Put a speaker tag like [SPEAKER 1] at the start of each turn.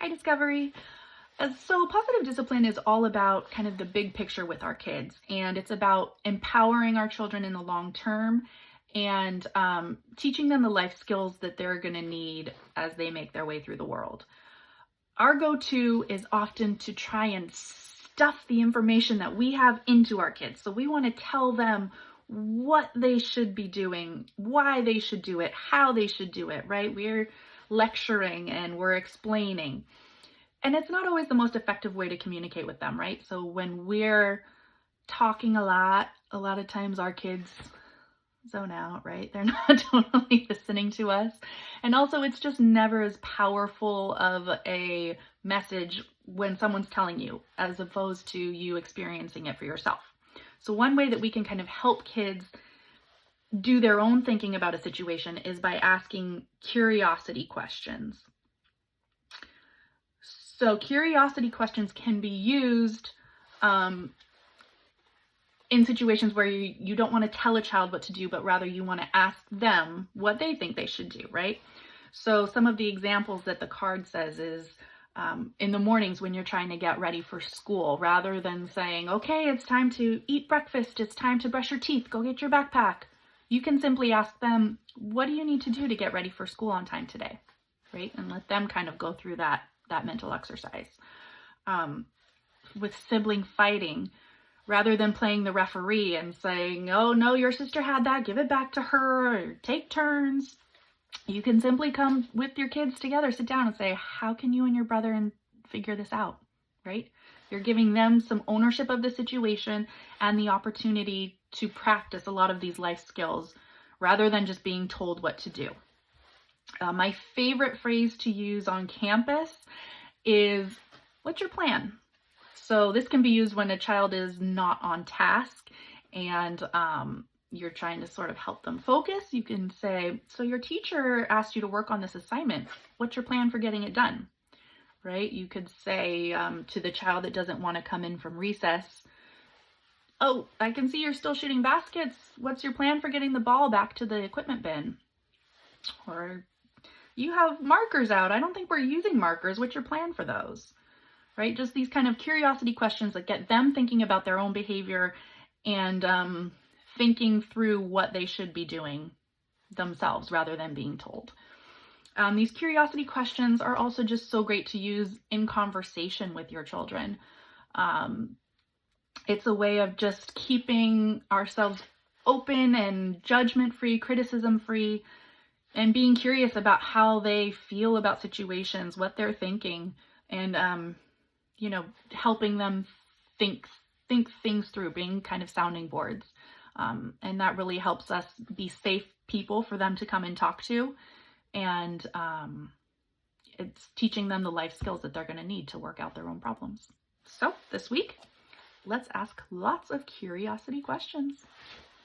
[SPEAKER 1] Hi, Discovery. So positive discipline is all about kind of the big picture with our kids, and it's about empowering our children in the long term and teaching them the life skills that they're going to need as they make their way through the world. Our go-to is often to try and stuff the information that we have into our kids. So we want to tell them what they should be doing, why they should do it, how they should do it, right? We're lecturing and we're explaining. And it's not always the most effective way to communicate with them, right? So when we're talking a lot of times our kids zone out, right? They're not totally listening to us. And also it's just never as powerful of a message when someone's telling you as opposed to you experiencing it for yourself. So one way that we can kind of help kids do their own thinking about a situation is by asking curiosity questions. So curiosity questions can be used in situations where you don't want to tell a child what to do, but rather you want to ask them what they think they should do, right? So some of the examples that the card says is in the mornings when you're trying to get ready for school, rather than saying, okay, it's time to eat breakfast, it's time to brush your teeth, go get your backpack. You can simply ask them, what do you need to do to get ready for school on time today, right? And let them kind of go through that mental exercise. With sibling fighting, rather than playing the referee and saying, oh no, your sister had that, give it back to her, or take turns, you can simply come with your kids together, sit down and say, how can you and your brother figure this out, right? You're giving them some ownership of the situation and the opportunity to practice a lot of these life skills rather than just being told what to do. My favorite phrase to use on campus is, what's your plan? So this can be used when a child is not on task and you're trying to sort of help them focus. You can say, so your teacher asked you to work on this assignment. What's your plan for getting it done? Right? You could say to the child that doesn't want to come in from recess, oh, I can see you're still shooting baskets. What's your plan for getting the ball back to the equipment bin? Or you have markers out. I don't think we're using markers. What's your plan for those? Right? Just these kind of curiosity questions that get them thinking about their own behavior and thinking through what they should be doing themselves rather than being told. These curiosity questions are also just so great to use in conversation with your children. It's a way of just keeping ourselves open and judgment-free, criticism-free, and being curious about how they feel about situations, what they're thinking, and helping them think things through, being kind of sounding boards. And that really helps us be safe people for them to come and talk to. And it's teaching them the life skills that they're going to need to work out their own problems. So this week, let's ask lots of curiosity questions.